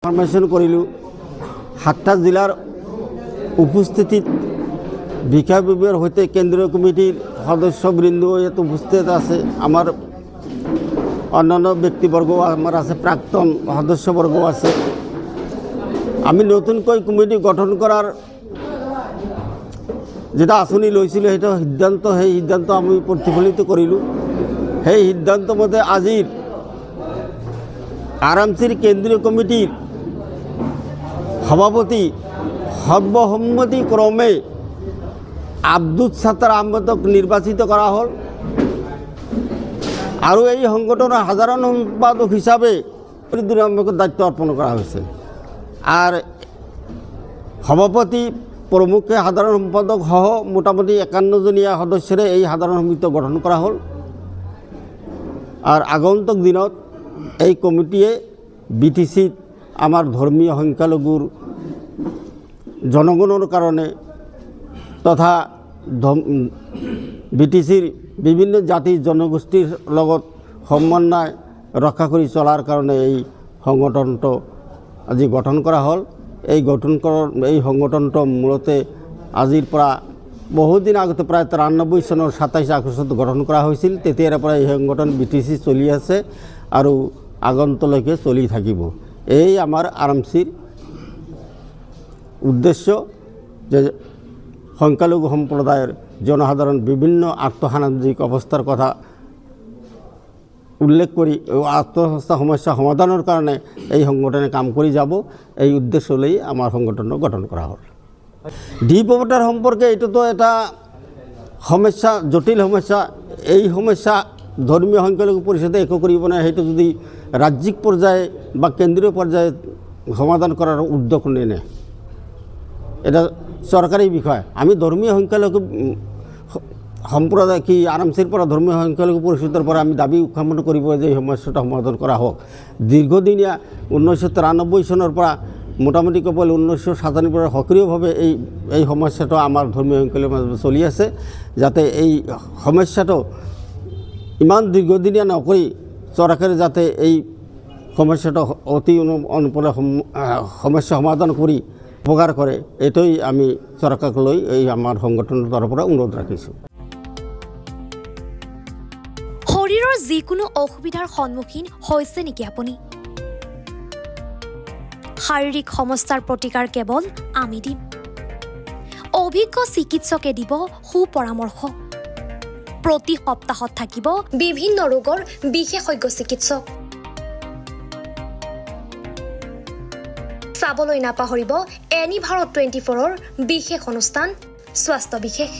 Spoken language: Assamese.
ইনফৰমেশন কৰিলোঁ 7টা জিলাৰ উপস্থিতিত বিষয় বিভাগৰ সৈতে কেন্দ্ৰীয় কমিটিৰ সদস্যবৃন্দ ইয়াত উপস্থিত আছে। আমাৰ অন্যান্য ব্যক্তিবৰ্গ আমাৰ আছে, প্ৰাক্তন সদস্যবৰ্গ আছে। আমি নতুনকৈ কমিটি গঠন কৰাৰ যেটা আঁচনি লৈছিলোঁ সেইটো সিদ্ধান্ত, সেই সিদ্ধান্ত আমি প্ৰতিফলিত কৰিলোঁ। সেই সিদ্ধান্ত মতে আজিৰ আৰামচিৰ কেন্দ্ৰীয় কমিটিৰ সভাপতি সৰ্বসন্মতিক্ৰমে আব্দুল সাত্তাৰ আহমেদক নিৰ্বাচিত কৰা হ'ল আৰু এই সংগঠনৰ সাধাৰণ সম্পাদক হিচাপে আমাক দায়িত্ব অৰ্পণ কৰা হৈছে। আৰ সভাপতি প্ৰমুখে সাধাৰণ সম্পাদক সহ মোটামুটি 51জনীয়া সদস্যৰে এই সাধাৰণ সমিতি গঠন কৰা হ'ল। আর আগন্তুক দিনত এই কমিটিয়ে বিটিসিত আমার ধর্মীয় সংখ্যালঘুর জনগণের কারণে তথা বিটিসির বিভিন্ন জাতি জনগোষ্ঠীর লগত সমন্বয় রক্ষা করে চলার কারণে এই সংগঠনটো আজি গঠন কৰা হ'ল। এই সংগঠনটো মূলতে আজিৰ পৰা বহুদিন আগতে প্ৰায় 93 চনৰ 27 আগষ্টত গঠন কৰা হৈছিল। তেতিয়াৰ পৰা এই সংগঠন বিটিসি চলি আছে আৰু আগন্তলৈকে চলি থাকিব। এই আমাৰ আৰামচিৰ উদ্দেশ্য যে সংখ্যালঘু সম্প্ৰদায়ৰ জনসাধাৰণ বিভিন্ন আৰ্থসামাজিক অৱস্থাৰ কথা উল্লেখ কৰি আত্মহত্যা সমস্যা সমাধানৰ কাৰণে এই সংগঠনে কাম কৰি যাব, এই উদ্দেশ্য লৈ আমাৰ সংগঠনটো গঠন কৰা হ'ল। ডিপোটাৰ সম্পৰ্কে এইটোতো এটা সমস্যা, জটিল সমস্যা। এই সমস্যা ধৰ্মীয় সংখ্যালঘু পৰিষদে একো কৰিব নোৱাৰে। সেইটো যদি ৰাজ্যিক পৰ্যায়ে বা কেন্দ্ৰীয় পৰ্যায়ে সমাধান কৰাৰ উদ্যোগ নেনে, এটা চৰকাৰী বিষয়। আমি ধৰ্মীয় সংখ্যালঘু সম্প্ৰদায় কি আৰামচিৰ পৰা ধৰ্মীয় সংখ্যালঘু পৰিষদৰ পৰা আমি দাবী উত্থাপন কৰিব যে এই সমস্যাটো সমাধান কৰা হোক। দীৰ্ঘদিনীয়া 1993 চনৰ পৰা মোটামুটি কেৱল 1997 পৰা সক্ৰিয়ভাৱে এই সমস্যাটো আমাৰ ধৰ্মীয় সংখ্যালঘুৰ মাজত চলি আছে। যাতে এই সমস্যাটো ইমান দীৰ্ঘদিনীয়া নকৰি চৰকাৰে যাতে এই সমস্যাটো অতি অনুপৰে সমস্যা সমাধান কৰি উপকাৰ কৰে, এইটোই আমি চৰকাৰক লৈ এই আমাৰ সংগঠনৰ তৰফৰ পৰা অনুৰোধ ৰাখিছোঁ। শৰীৰৰ যিকোনো অসুবিধাৰ সন্মুখীন হৈছে নেকি আপুনি? শাৰীৰিক সমস্যাৰ প্ৰতিকাৰ কেৱল আমি দিম। অভিজ্ঞ চিকিৎসকে দিব সুপৰামৰ্শ। প্ৰতি সপ্তাহত থাকিব বিভিন্ন ৰোগৰ বিশেষজ্ঞ চিকিৎসক। চাবলৈ নাপাহৰিব এনি ভাৰত 24ৰ বিশেষ অনুষ্ঠান স্বাস্থ্য বিশেষ।